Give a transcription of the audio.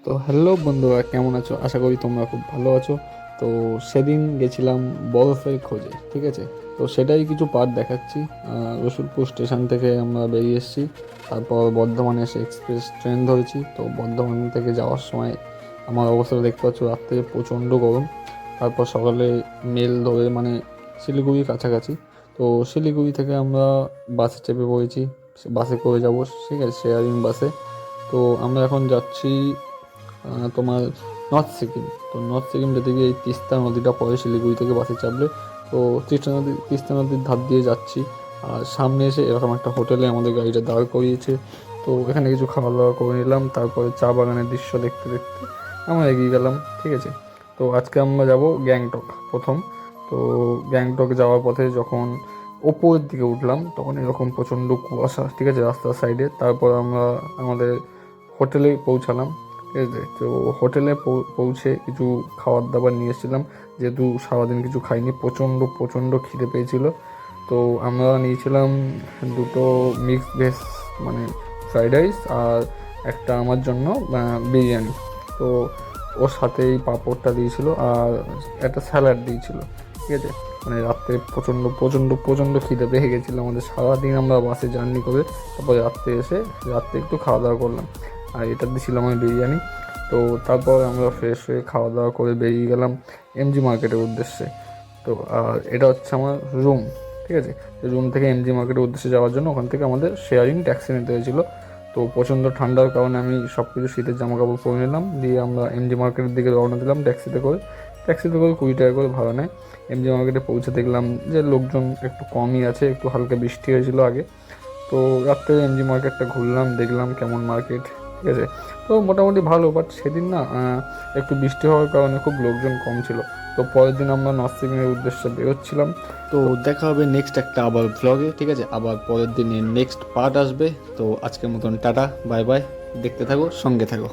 তো হ্যালো বন্ধুরা, কেমন আছো? আশা করি তোমরা খুব ভালো আছো। তো সেদিন গেছিলাম বরফের খোঁজে, ঠিক আছে। তো সেটাই কিছু পার্ট দেখাচ্ছি। রসুলপুর স্টেশন থেকে আমরা বেরিয়ে এসেছি, তারপর বর্ধমানে এসে এক্সপ্রেস ট্রেন ধরেছি। তো বর্ধমান থেকে যাওয়ার সময় আমার অবস্থা দেখতে পাচ্ছ, রাত্রে প্রচণ্ড গরম। তারপর সকালে মেল ধরে মানে শিলিগুড়ির কাছাকাছি। তো শিলিগুড়ি থেকে আমরা বাসে চেপে পড়েছি, বাসে করে যাবো, ঠিক আছে, শেয়ারিং বাসে। তো আমরা এখন যাচ্ছি তোমার নর্থ সিকিম। তো নর্থ সিকিম যেতে গিয়ে এই তিস্তা নদীটা পড়ে শিলিগুড়ি থেকে বাসে চাপলে। তো তিস্তা নদীর ধার দিয়ে যাচ্ছি। আর সামনে এসে এরকম একটা হোটেলে আমাদের গাড়িটা দাঁড় করিয়েছে। তো এখানে কিছু খাওয়া দাওয়া করে নিলাম, তারপরে চা বাগানের দৃশ্য দেখতে দেখতে আমরা এগিয়ে গেলাম, ঠিক আছে। তো আজকে আমরা যাব গ্যাংটক প্রথম। তো গ্যাংটক যাওয়ার পথে যখন ওপরের দিকে উঠলাম তখন এরকম প্রচণ্ড কুয়াশা, ঠিক আছে, রাস্তার সাইডে। তারপর আমরা আমাদের হোটেলে পৌঁছালাম, ঠিক আছে। তো হোটেলে পৌঁছে কিছু খাবার দাবার নিয়ে এসেছিলাম, যেহেতু সারাদিন কিছু খাইনি, প্রচণ্ড প্রচণ্ড খিদে পেয়েছিল। তো আমরা নিয়েছিলাম দুটো মিক্স ভেজ মানে ফ্রাইড রাইস আর একটা আমার জন্য বিরিয়ানি। তো ওর সাথেই পাঁপড়টা দিয়েছিল আর একটা স্যালাড দিয়েছিল, ঠিক আছে। মানে রাত্রে প্রচণ্ড প্রচণ্ড প্রচণ্ড খিদে পেয়ে গেছিলো আমাদের। সারাদিন আমরা বাসে জার্নি করে তারপরে রাত্রে একটু খাওয়া দাওয়া করলাম, আর এটা দিয়েছিলাম আমি বিরিয়ানি। তো তারপর আমরা ফ্রেশ হয়ে খাওয়া দাওয়া করে বেরিয়ে গেলাম এমজি মার্কেটের উদ্দেশ্যে। তো আর এটা হচ্ছে আমার রুম, ঠিক আছে। রুম থেকে এমজি মার্কেটের উদ্দেশ্যে যাওয়ার জন্য ওখান থেকে আমাদের শেয়ারিং ট্যাক্সি নিতে হয়েছিল। তো প্রচণ্ড ঠান্ডার কারণে আমি সব কিছু শীতের জামা কাপড় পরে নিলাম, দিয়ে আমরা এমজি মার্কেটের দিকে রওনা দিলাম ট্যাক্সিতে করে 20 টাকা করে ভাড়া নেয়। এমজি মার্কেটে পৌঁছে দেখলাম যে লোকজন একটু কমই আছে, একটু হালকা বৃষ্টি হয়েছিল আগে। তো রাত্রে এমজি মার্কেটটা ঘুরলাম, দেখলাম কেমন মার্কেট, ঠিক আছে। তো মোটামুটি ভালো, বাট সেদিন না একটু বৃষ্টি হওয়ার কারণে খুব লোকজন কম ছিল। তো পরের দিন আমরা নর্থ সিকিমের উদ্দেশ্যে বেরোচ্ছিলাম। তো দেখা হবে নেক্সট একটা আবার ভ্লগে, ঠিক আছে। আবার পরের দিনে নেক্সট পার্ট আসবে। তো আজকের মতন টাটা, বাই বাই। দেখতে থাকো, সঙ্গে থাকো।